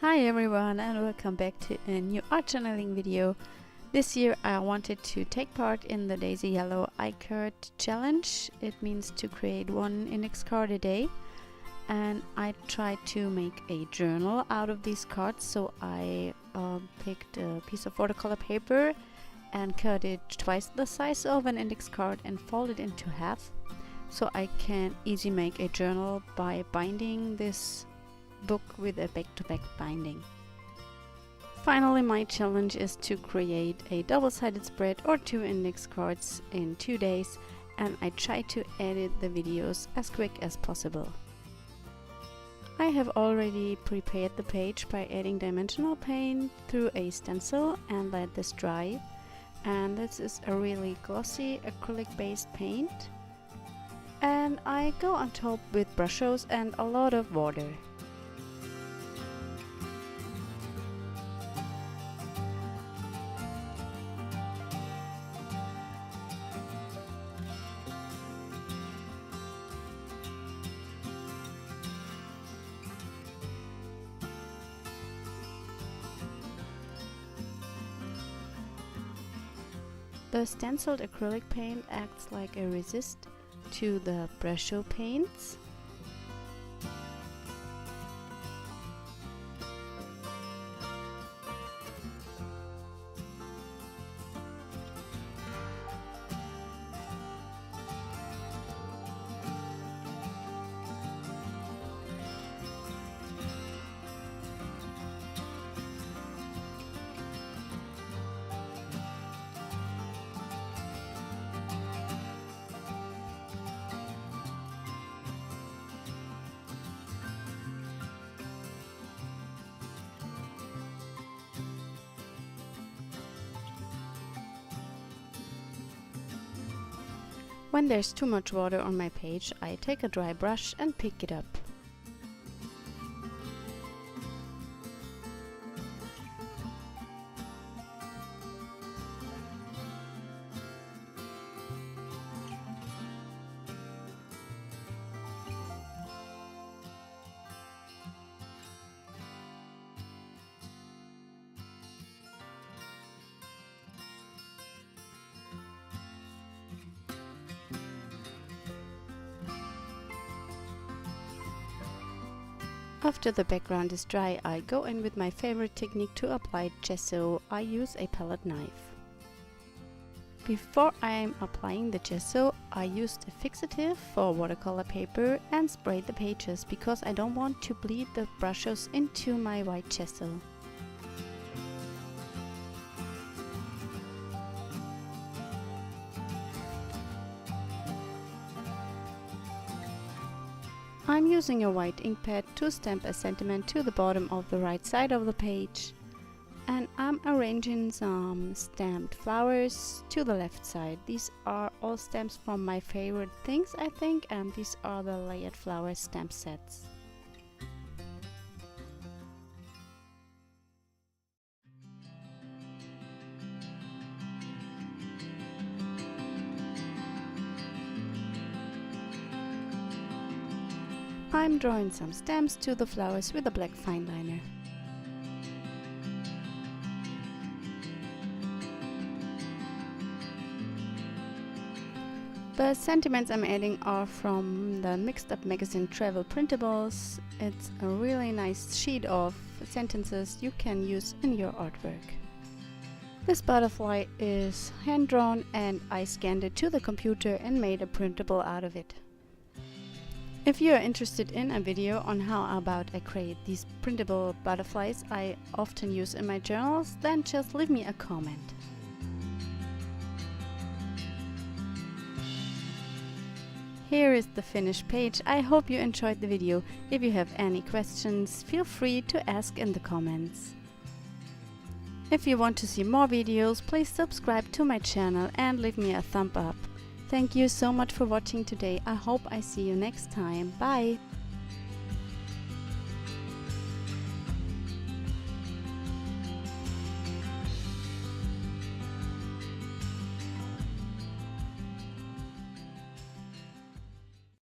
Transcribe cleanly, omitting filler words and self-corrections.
Hi everyone and welcome back to a new art journaling video. This year I wanted to take part in the Daisy Yellow ICAD challenge. It means to create one index card a day, and I tried to make a journal out of these cards. So I picked a piece of watercolor paper and cut it twice the size of an index card and folded it into half, so I can easily make a journal by binding this book with a back-to-back binding. Finally, my challenge is to create a double-sided spread or 2 index cards in 2 days, and I try to edit the videos as quick as possible. I have already prepared the page by adding dimensional paint through a stencil and let this dry, and this is a really glossy acrylic based paint, and I go on top with Brushos and a lot of water. The stenciled acrylic paint acts like a resist to the Brusho paints. When there's too much water on my page, I take a dry brush and pick it up. After the background is dry, I go in with my favorite technique to apply gesso. I use a palette knife. Before I am applying the gesso, I used a fixative for watercolor paper and sprayed the pages because I don't want to bleed the brushes into my white gesso. I'm using a white ink pad to stamp a sentiment to the bottom of the right side of the page, and I'm arranging some stamped flowers to the left side. These are all stamps from my favorite things, I think, and these are the layered flower stamp sets. I'm drawing some stamps to the flowers with a black fine liner. The sentiments I'm adding are from the Mixed Up magazine travel printables. It's a really nice sheet of sentences you can use in your artwork. This butterfly is hand drawn and I scanned it to the computer and made a printable out of it. If you are interested in a video on how about I create these printable butterflies I often use in my journals, then just leave me a comment. Here is the finished page. I hope you enjoyed the video. If you have any questions, feel free to ask in the comments. If you want to see more videos, please subscribe to my channel and leave me a thumb up. Thank you so much for watching today. I hope I see you next time. Bye!